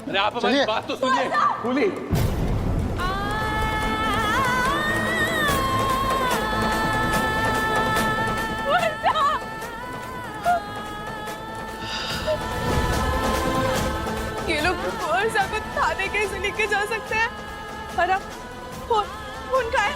अरे आप हमारी बात तो सुनिए। फूली ये लोग वर्षा को थाने कैसे लेके जा सकते हैं? और अब फोन का है?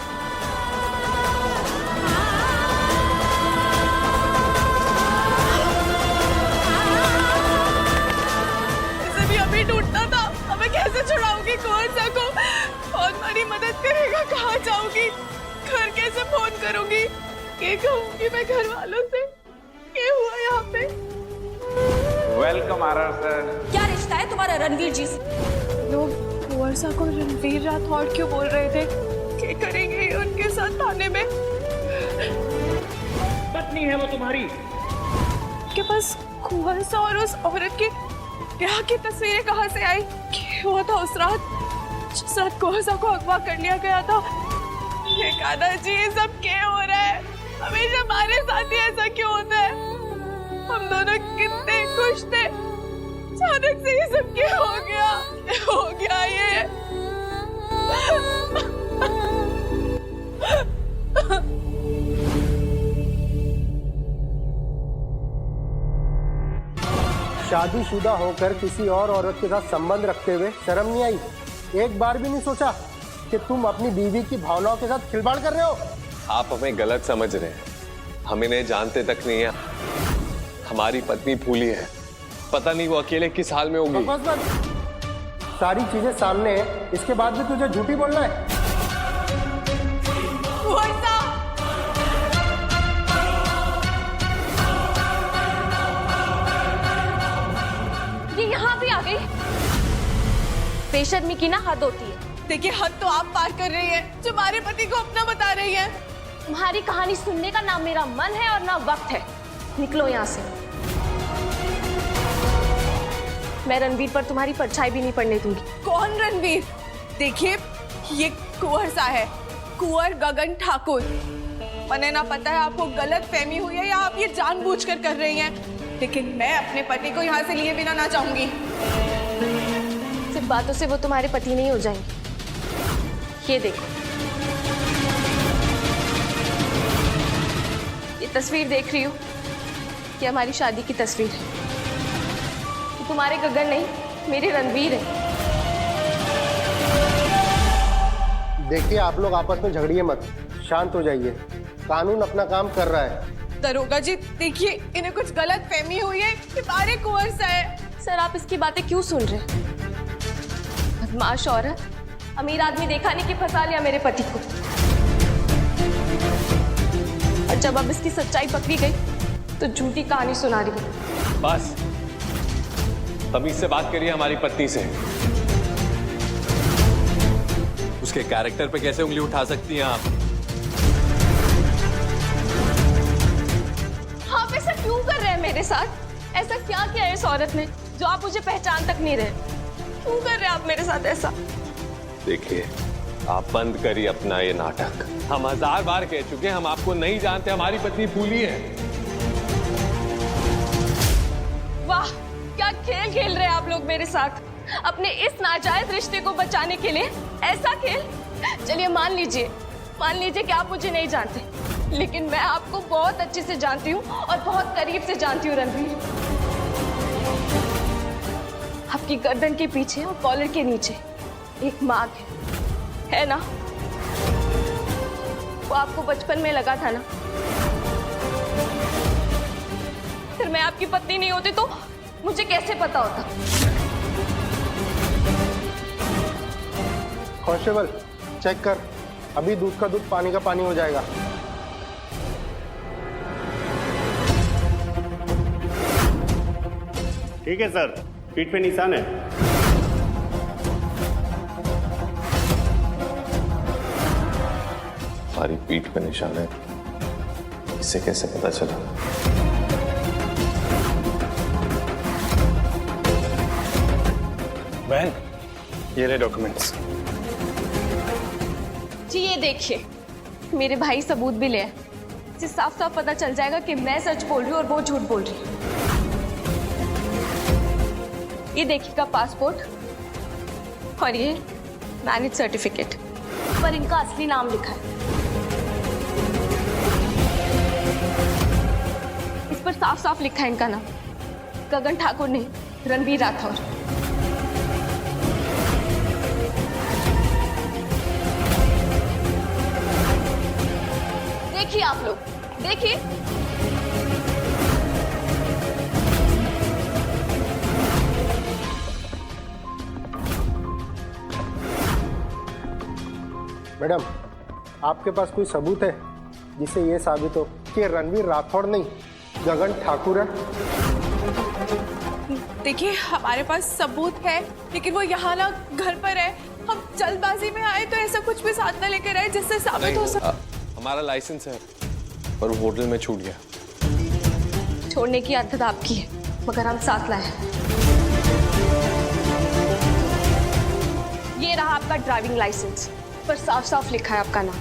इसे भी अभी ढूंढना था। हमें कैसे छुड़ाऊंगी वर्षा को? कौन हमारी मदद करेगा? कहाँ जाऊंगी? घर कैसे फोन करूंगी? ये कहूंगी मैं घर वालों से? ये हुआ यहाँ पे? Welcome RR sir. क्या रिश्ता है तुम्हारा रणवीर जी से? लोग वर्षा को रणवीर राठौड़ क्यों बोल रहे थे? क्या करेंगे उनके साथ थाने में? पत्नी है वो तुम्हारी। के पास वर्षा और उस औरत के ब्याह की तस्वीरें कहाँ से आई? क्या हुआ था उस रात जिस रात वर्षा को अगवा कर लिया गया था? दादाजी ये सब क्या हो रहा है? हमेशा हमारे साथ ही ऐसा क्यों होता है? हम दोनों कितने खुश थे, अचानक से ये सब क्या हो गया? हो गया ये। शादीशुदा होकर किसी और औरत के साथ संबंध रखते हुए शर्म नहीं आई? एक बार भी नहीं सोचा कि तुम अपनी बीवी की भावनाओं के साथ खिलवाड़ कर रहे हो? आप हमें गलत समझ रहे हैं। हम इन्हें जानते तक नहीं है। हमारी पत्नी फूली है, पता नहीं वो अकेले किस हाल में होगी। बस बस, सारी चीजें सामने है, इसके बाद भी तुझे झूठी बोलना है? ये यहाँ भी आ गई। बेशर्मी की ना हद होती है। देखिए हद तो आप पार कर रही हैं, जो हमारे पति को अपना बता रही हैं। तुम्हारी कहानी सुनने का ना मेरा मन है और ना वक्त है। निकलो यहाँ से। मैं रणवीर पर तुम्हारी परछाई भी नहीं पड़ने दूंगी। कौन रणवीर? देखिए ये कुंवर सा है, कुंवर गगन ठाकुर। मने ना पता है आपको गलत फहमी हुई है या आप ये जानबूझकर कर रही हैं, लेकिन मैं अपने पति को यहाँ से लिए बिना ना चाहूंगी। सिर्फ बातों से वो तुम्हारे पति नहीं हो जाएंगे। ये देखो, ये तस्वीर देख रही हो? ये हमारी शादी की तस्वीर है। ये तुम्हारे गगन नहीं, मेरे रणवीर है। देखिए आप लोग आपस में झगड़िए मत, शांत हो जाइए। कानून अपना काम कर रहा है। दरोगा जी देखिए, इन्हें कुछ गलत फहमी हुई है कि हमारे कुंवर सा है। सर आप इसकी बातें क्यों सुन रहे हैं? बदमाश औरत, अमीर आदमी देखा नहीं कि फंसा लिया मेरे पति को। और जब अब इसकी सच्चाई पकड़ी गई तो झूठी कहानी सुना रही है। बस तमीज से बात करिए हमारी पत्नी से। उसके कैरेक्टर पे कैसे उंगली उठा सकती हैं आप? आप ऐसा क्यों कर रहे हैं मेरे साथ? ऐसा क्या किया है इस औरत ने जो आप मुझे पहचान तक नहीं रहे? क्यों कर रहे हैं आप मेरे साथ ऐसा? देखिए आप बंद करिए अपना ये नाटक। हम 1000 बार कह चुके हैं हम आपको नहीं जानते। हमारी पत्नी फूली है। वाह, क्या खेल खेल रहे हैं आप लोग मेरे साथ अपने इस नाजायज रिश्ते को बचाने के लिए। ऐसा खेल? चलिए मान लीजिए कि आप मुझे नहीं जानते, लेकिन मैं आपको बहुत अच्छे से जानती हूँ और बहुत करीब से जानती हूँ रणवीर। आपकी गर्दन के पीछे और कॉलर के नीचे एक मार्क है ना? वो आपको बचपन में लगा था ना? फिर मैं आपकी पत्नी नहीं होती तो मुझे कैसे पता होता? कांस्टेबल चेक कर, अभी दूध का दूध पानी का पानी हो जाएगा। ठीक है सर, पीठ पे निशान है। हमारी पीठ पे निशान है, इससे कैसे पता चला? बहन ये रहे डॉक्यूमेंट्स। जी ये देखिए, मेरे भाई सबूत भी ले आए। इससे साफ साफ पता चल जाएगा कि मैं सच बोल रही हूँ और वो झूठ बोल रही है। ये देखिएगा पासपोर्ट और ये मैरिज सर्टिफिकेट पर इनका असली नाम लिखा है। इस पर साफ साफ लिखा है इनका नाम, गगन ठाकुर नहीं, रणबीर राठौर। देखिए आप लोग, देखिए। मैडम, आपके पास कोई सबूत है जिससे ये साबित हो कि रणबीर राठौड़ नहीं गगन ठाकुर है? देखिए, हमारे पास सबूत है, लेकिन वो यहाँ ना घर पर है। हम जल्दबाजी में आए तो ऐसा कुछ भी साथ न लेकर आए जिससे साबित हो सके। हमारा लाइसेंस है पर वो होटल में छूट गया। छोड़ने की आदत आपकी है, मगर हम साथ लाए। ये रहा आपका ड्राइविंग लाइसेंस, पर साफ साफ लिखा है आपका नाम,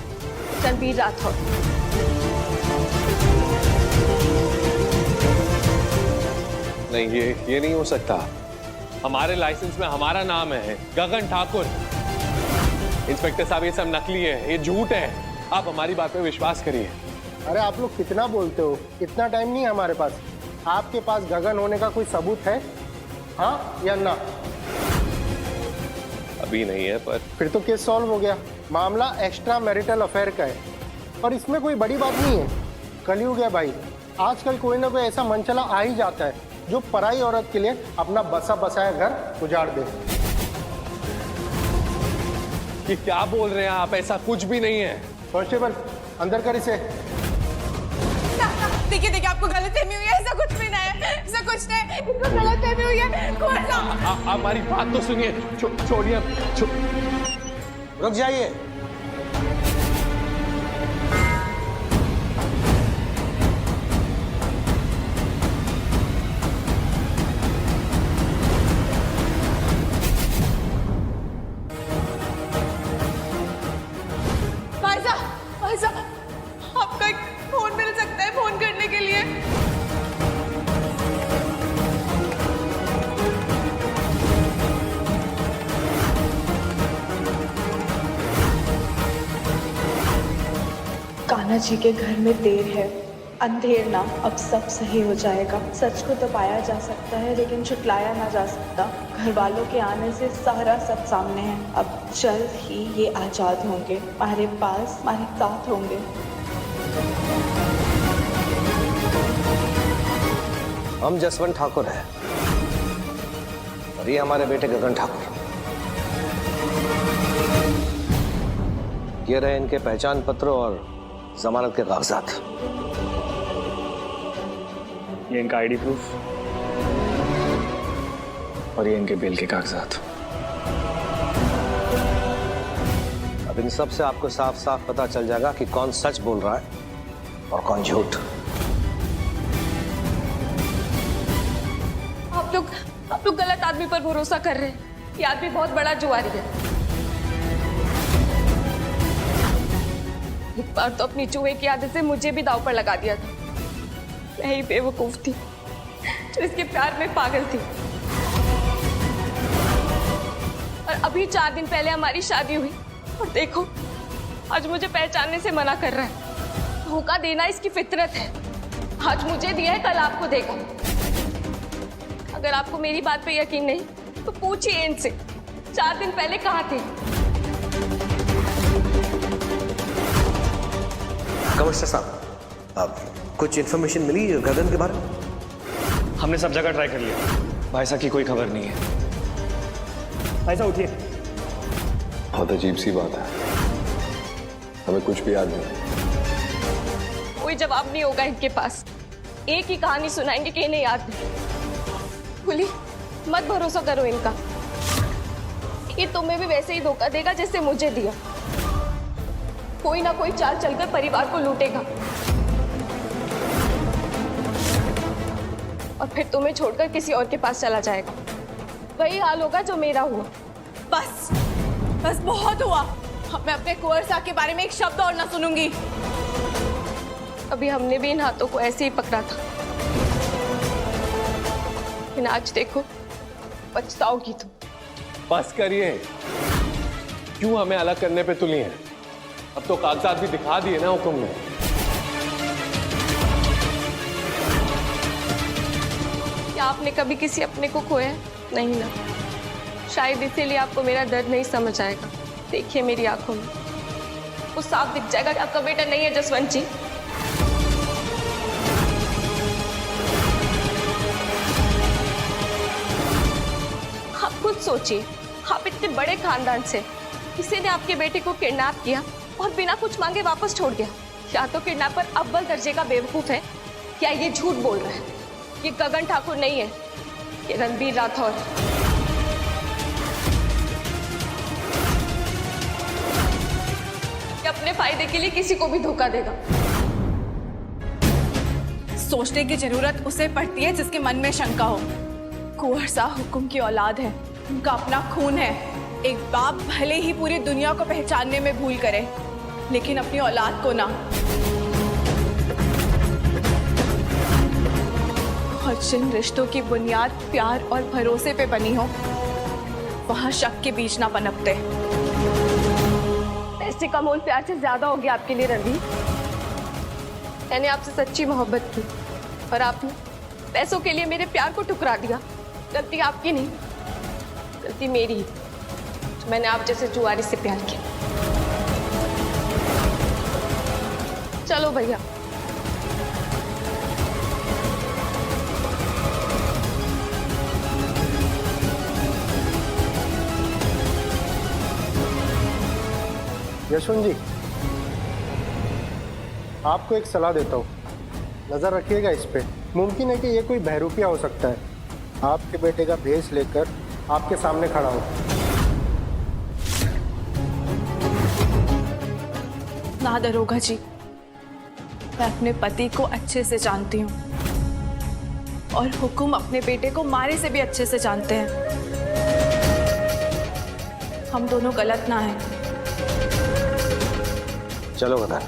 रणबीर राठौर। नहीं, ये नहीं हो सकता। हमारे लाइसेंस में हमारा नाम है, गगन ठाकुर। इंस्पेक्टर साहब, ये सब नकली है, ये झूठ है। आप हमारी बात पे विश्वास करिए। अरे आप लोग कितना बोलते हो, इतना टाइम नहीं है हमारे पास। आपके पास गगन होने का कोई सबूत है, हाँ या ना? अभी नहीं है, पर फिर तो केस सॉल्व हो गया। मामला एक्स्ट्रा मैरिटल अफेयर का है और इसमें कोई बड़ी बात नहीं है। कलयुग है भाई, आजकल कोई ना कोई ऐसा मनचला आ ही जाता है जो पराई औरत के लिए अपना बसा बसाया घर उजाड़ दे। ये क्या बोल रहे हैं आप? ऐसा कुछ भी नहीं है। कांस्टेबल, अंदर कर इसे। देखिए देखिए, आपको गलतफहमी हुई है, ऐसा कुछ भी नहीं है, ऐसा कुछ नहीं है, इनको गलतफहमी हुई है। कौन सा? आप हमारी बात तो सुनिए। छोड़िए, रुक जाइए। भाई साहब, आपका एक फोन मिल सकता है फोन करने के लिए? कान्हा जी के घर में देर है, अंधेर ना, अब सब सही हो जाएगा। सच को दबाया जा सकता है लेकिन छुटलाया ना जा सकता। घर वालों के आने से सारा सब सामने है। अब जल्द ही ये आजाद होंगे, हमारे पास, हमारे साथ होंगे। हम जसवंत ठाकुर हैं और ये हमारे बेटे गगन ठाकुर। ये रहे इनके पहचान पत्र और जमानत के कागजात। ये इनका आईडी प्रूफ और ये इनके बिल के कागजात। अब इन सब से आपको साफ साफ पता चल जाएगा कि कौन सच बोल रहा है और कौन झूठ। आप लोग गलत आदमी पर भरोसा कर रहे हैं। ये आदमी बहुत बड़ा जुआरी है। एक बार तो अपनी चूहे की आदत से मुझे भी दांव पर लगा दिया था। मैं ही बेवकूफ थी जो इसके प्यार में पागल थी। और अभी 4 दिन पहले हमारी शादी हुई और देखो आज मुझे पहचानने से मना कर रहा है। धोखा देना इसकी फितरत है। आज मुझे दिया है, कल आपको देगा। अगर आपको मेरी बात पे यकीन नहीं तो पूछिए इनसे 4 दिन पहले कहाँ थे। कमिश्नर साहब, अब कुछ इन्फॉर्मेशन मिली गगन के बारे में? हमने सब जगह ट्राई कर लिया, भाई साहब की कोई खबर नहीं है। भाई साहब उठिए। बहुत अजीब सी बात है, हमें कुछ भी याद नहीं। कोई जवाब नहीं होगा इनके पास। एक ही कहानी सुनाएंगे कि इन्हें याद नहीं। खुली मत भरोसा करो इनका। ये तुम्हें भी वैसे ही धोखा देगा जैसे मुझे दिया। कोई ना कोई चाल चलकर परिवार को लूटेगा और फिर तुम्हें छोड़कर किसी और के पास चला जाएगा। वही हाल होगा जो मेरा हुआ। बस बस बहुत हुआ। अब मैं अपने कुंवर साहब के बारे में एक शब्द और ना सुनूंगी। अभी हमने भी इन हाथों को ऐसे ही पकड़ा था, लेकिन आज देखो पछताओगी तुम। बस करिए। क्यों हमें अलग करने पे तुली हैं? अब तो कागजात भी दिखा दिए ना हुक्म में। क्या आपने कभी किसी अपने को खोया? नहीं ना। शायद इसीलिए आपको मेरा दर्द नहीं समझ आएगा। देखिए मेरी आंखों में, वो साफ दिख जाएगा कि आपका बेटा नहीं है जसवंत जी। आप खुद सोचिए, आप इतने बड़े खानदान से किसी ने आपके बेटे को किडनैप किया और बिना कुछ मांगे वापस छोड़ गया। या तो किडनैपर अव्वल दर्जे का बेवकूफ है, या ये झूठ बोल रहा है। ये गगन ठाकुर नहीं है, ये रणबीर राठौर है। ये अपने फायदे के लिए किसी को भी धोखा देगा। सोचने की जरूरत उसे पड़ती है जिसके मन में शंका हो। कुंवर साहब हुक्म की औलाद है, उनका अपना खून है। एक बाप भले ही पूरी दुनिया को पहचानने में भूल करे, लेकिन अपनी औलाद को ना। और जिन रिश्तों की बुनियाद प्यार और भरोसे पे बनी हो, वहां शक के बीज ना पनपते। पैसे का मोल प्यार से ज्यादा हो गया आपके लिए रणबीर। मैंने आपसे सच्ची मोहब्बत की और आपने पैसों के लिए मेरे प्यार को ठुकरा दिया। गलती आपकी नहीं, गलती मेरी ही। तो मैंने आप जैसे जुआरी से प्यार किया। चलो भैया। यशवंत जी, आपको एक सलाह देता हूँ, नजर रखिएगा इस पे। मुमकिन है कि ये कोई बहरूपिया हो सकता है। आपके बेटे का भेष लेकर आपके सामने खड़ा हो। ना दरोगा जी, मैं अपने पति को अच्छे से जानती हूँ और हुकुम अपने बेटे को मारे से भी अच्छे से जानते हैं। हम दोनों गलत ना हैं। चलो बता।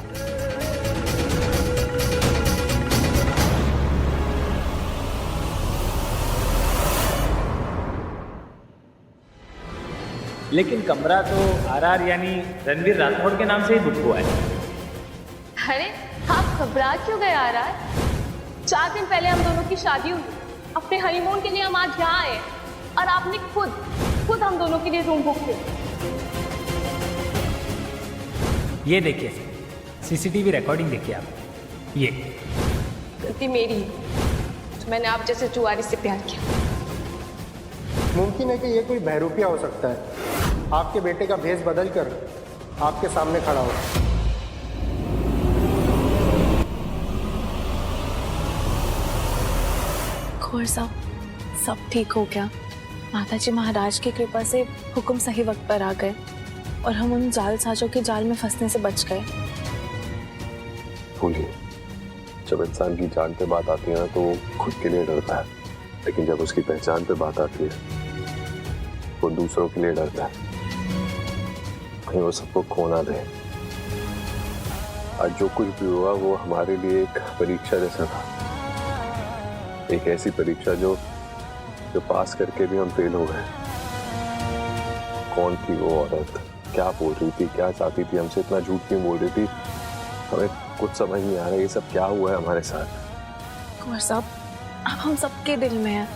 लेकिन कमरा तो आरआर यानी रणबीर राठौड़ के नाम से ही बुक हुआ है। अरे आप घबरा क्यों गए आरआर? 4 दिन पहले हम दोनों की शादी हुई। अपने हनीमून के लिए हम आज यहाँ आए और आपने खुद हम दोनों के लिए रूम बुक किया। ये देखिए, सीसीटीवी रिकॉर्डिंग देखिए आप। ये गलती मेरी है। तो मैंने आप जैसे जुआरी से प्यार किया। मुमकिन है कि ये कोई बहरूपिया हो सकता है। आपके बेटे का भेष बदलकर आपके सामने खड़ा हो। कुंवर साहब, सब ठीक हो गया। माताजी महाराज की कृपा से हुक्म सही वक्त पर आ गए और हम उन जालसाजों के जाल में फंसने से बच गए। भूलिए, जब इंसान की जान पे बात आती है ना तो वो खुद के लिए डरता है, लेकिन जब उसकी पहचान पे बात आती है वो दूसरों के लिए डरता है, कहीं वो सबको खो ना दे। आज जो कुछ भी हुआ वो हमारे लिए एक परीक्षा जैसा था। एक ऐसी परीक्षा जो पास करके भी हम फेल हो गए। कौन थी वो औरत? क्या बोल रही थी? क्या चाहती थी हमसे? इतना झूठ क्यों बोल रही थी? हमें कुछ समझ नहीं आ रहा। ये सब क्या हुआ है हमारे साथ? कुंवर साहब, अब हम सबके दिल में हैं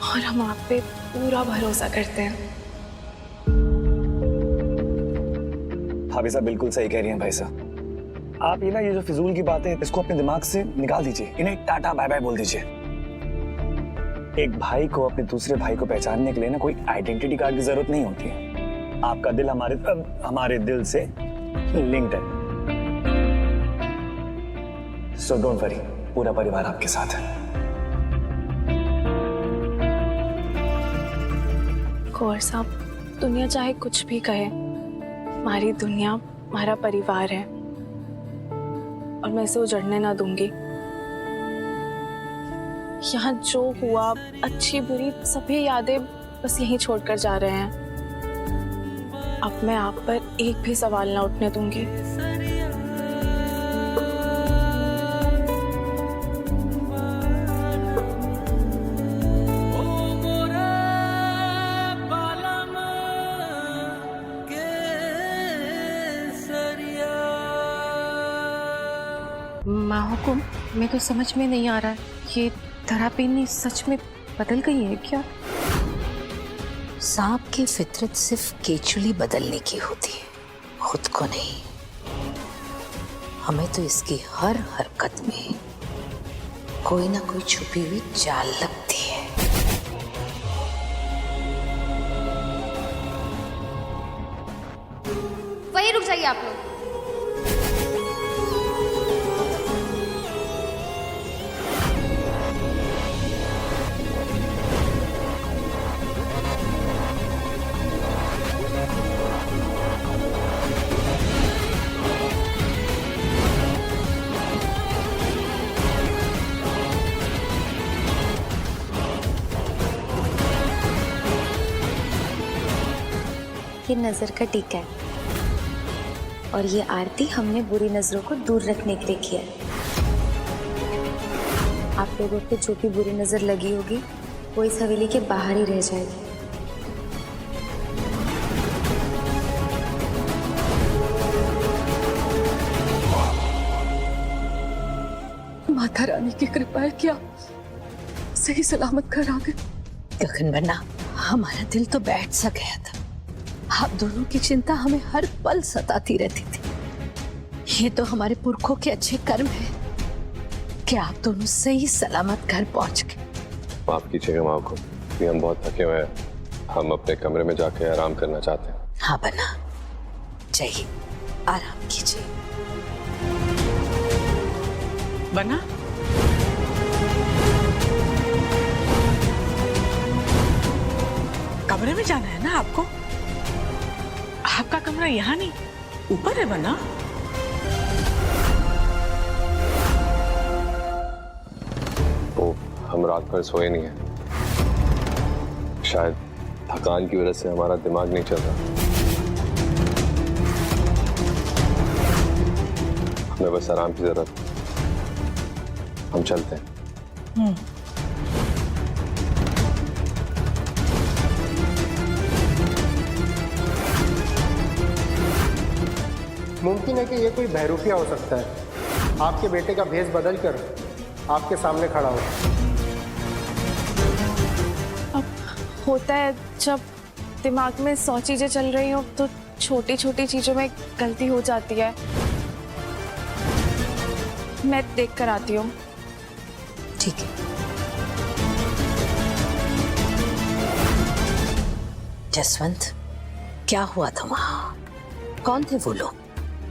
और हम आप पे पूरा भरोसा करते हैं। भाभी साहब बिल्कुल सही कह रही हैं भाई साहब। आप ये जो फिजूल की बातें इसको अपने दिमाग से निकाल दीजिए। इन्हें टाटा बाय बाय बोल दीजिए। एक भाई को अपने दूसरे भाई को पहचानने के लिए ना कोई आइडेंटिटी कार्ड की जरूरत नहीं होती है। आपका दिल हमारे दिल से लिंक्ड है। सो डोंट वरी, पूरा परिवार आपके साथ है। कुंवर साहब, दुनिया चाहे कुछ भी कहे, हमारी दुनिया हमारा परिवार है और मैं इसे उजड़ने ना दूंगी। यहाँ जो हुआ, अच्छी बुरी सभी यादें बस यहीं छोड़कर जा रहे हैं। अब मैं आप पर एक भी सवाल ना उठने दूंगी। माहुकुम, मैं तो समझ में नहीं आ रहा है, ये धरापीनी सच में बदल गई है क्या? सांप की फितरत सिर्फ केचुली बदलने की होती है, खुद को नहीं। हमें तो इसकी हर हरकत में कोई ना कोई छुपी हुई चाल लगती है। वहीं रुक जाइए आप लोग। ये नजर का टीका है और ये आरती हमने बुरी नजरों को दूर रखने के लिए किया है। आप लोगों पे जो भी बुरी नजर लगी होगी वो इस हवेली के बाहर ही रह जाएगी। माता रानी की कृपा है क्या सही सलामत घर आ गए। गगन बन्ना, हमारा दिल तो बैठ सा गया था। आप दोनों की चिंता हमें हर पल सताती रहती थी। ये तो हमारे पुरखों के अच्छे कर्म है कि आप दोनों सही सलामत घर पहुंच गए। माफ कीजिएगा माँ को, हम बहुत थके हुए हैं। हम अपने कमरे में जाके आराम करना चाहते हैं। हाँ बन्ना, जाइए आराम कीजिए। बन्ना, कमरे में जाना है ना आपको? आपका कमरा यहाँ नहीं, ऊपर है बन्ना। वो हम रात भर सोए नहीं है, शायद थकान की वजह से हमारा दिमाग नहीं चल रहा। हमें बस आराम की जरूरत है। हम चलते हैं। मुमकिन है कि ये कोई बहरूपिया हो सकता है। आपके बेटे का भेष बदल कर आपके सामने खड़ा हो। अब होता है जब दिमाग में 100 चीजें चल रही हो तो छोटी छोटी चीजों में गलती हो जाती है। मैं देख कर आती हूँ। ठीक है। जसवंत, क्या हुआ था वहां? कौन थे वो लोग?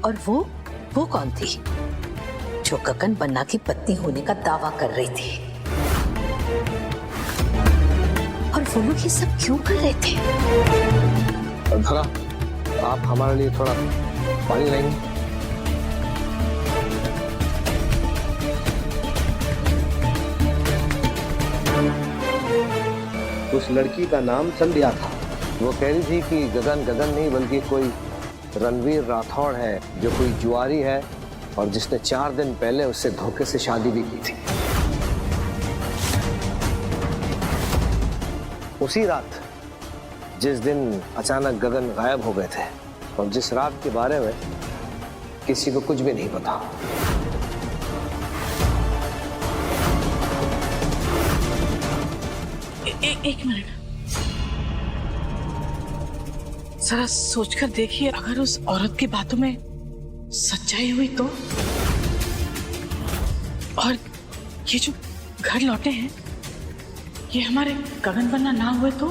और वो कौन थी जो गगन बन्ना की पत्नी होने का दावा कर रही थी? और वो लोग ये सब क्यों कर रहे थे? धरा, आप हमारे लिए थोड़ा पानी लाएंगे? उस लड़की का नाम संध्या था। वो कह रही थी कि गगन गगन नहीं बल्कि कोई रणवीर राठौड़ है जो कोई जुआरी है और जिसने 4 दिन पहले उससे धोखे से शादी भी की थी। उसी रात जिस दिन अचानक गगन गायब हो गए थे और जिस रात के बारे में किसी को कुछ भी नहीं पता। एक मिनट, जरा सोचकर देखिए, अगर उस औरत की बातों में सच्चाई हुई तो, और ये जो घर लौटे हैं ये हमारे गगन बन्ना ना हुए तो,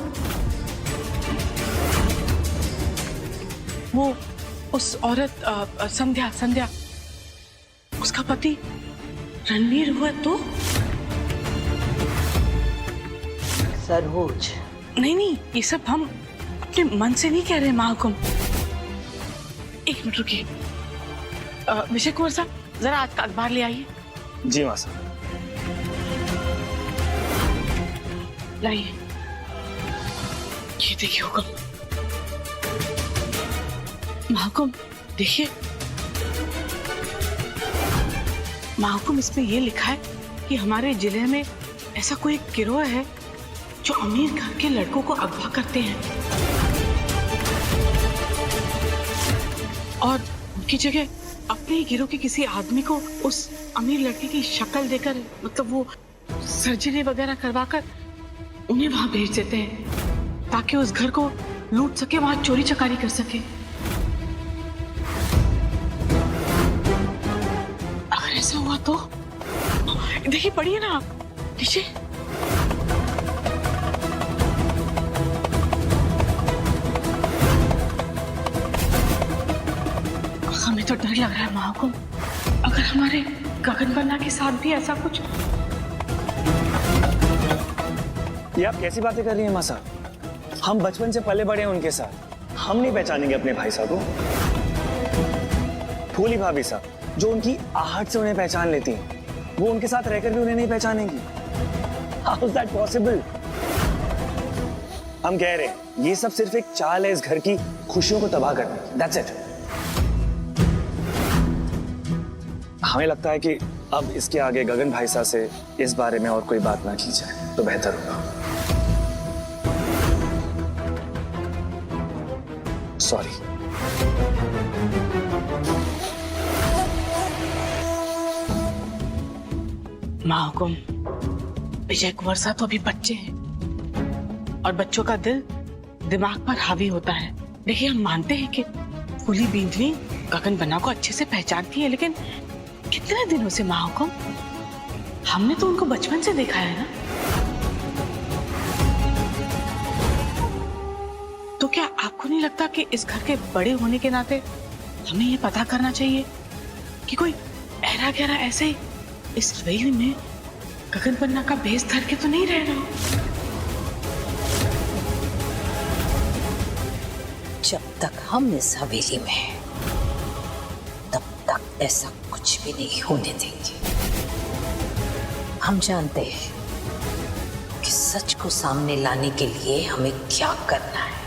वो उस औरत संध्या उसका पति रणवीर हुआ तो? सरोज, नहीं, ये सब हम अपने मन से नहीं कह रहे महाकुम। एक मिनट रुकिए। विजय कुमार साहब, जरा आज का अखबार ले आइए। जी मां साहब। लाइए, ये देखिए हुक्म। महाकुम देखिए, महाकुम इसमें ये लिखा है कि हमारे जिले में ऐसा कोई गिरोह है जो अमीर घर के लड़कों को अगवा करते हैं और उनकी जगह अपने ही गिरोह के किसी आदमी को उस अमीर लड़के की शक्ल देकर, मतलब वो सर्जरी वगैरह करवाकर उन्हें वहां भेज देते हैं ताकि उस घर को लूट सके, वहां चोरी चकारी कर सके। अगर ऐसा हुआ तो देखिए, पढ़िए ना आप नीचे। हमें तो डर लग रहा है महाकुम, अगर हमारे गगन बन्ना के साथ भी ऐसा कुछ। ये आप कैसी बातें कर रही हैं माँ साहब? हम बचपन से पले बड़े हैं उनके साथ, हम नहीं पहचानेंगे अपने भाई साहब को? फूली भाभी साहब जो उनकी आहट से उन्हें पहचान लेती हैं, वो उनके साथ रहकर भी उन्हें नहीं पहचानेंगी? How is that possible? हम कह रहे हैं ये सब सिर्फ एक चाल है इस घर की खुशियों को तबाह करने की। That's it. हमें लगता है कि अब इसके आगे गगन भाई साहब से इस बारे में और कोई बात ना की जाए तो बेहतर होगा। सॉरी। महाकुम, विजय कुंवर साहब तो अभी बच्चे हैं और बच्चों का दिल दिमाग पर हावी होता है। देखिए, हम मानते हैं कि फूली बींदनी गगन बन्ना को अच्छे से पहचानती है, लेकिन कितने दिनों से महाकुम? हमने तो उनको बचपन से देखा है ना। तो क्या आपको नहीं लगता कि इस घर के बड़े होने के नाते हमें ये पता करना चाहिए कि कोई ऐरा गहरा ऐसे ही इस हवेली में गगन बन्ना का भेस धर के तो नहीं रह रहा? जब तक हम इस हवेली में हैं, तब तक ऐसा कुछ भी नहीं होने देंगे। हम जानते हैं कि सच को सामने लाने के लिए हमें क्या करना है।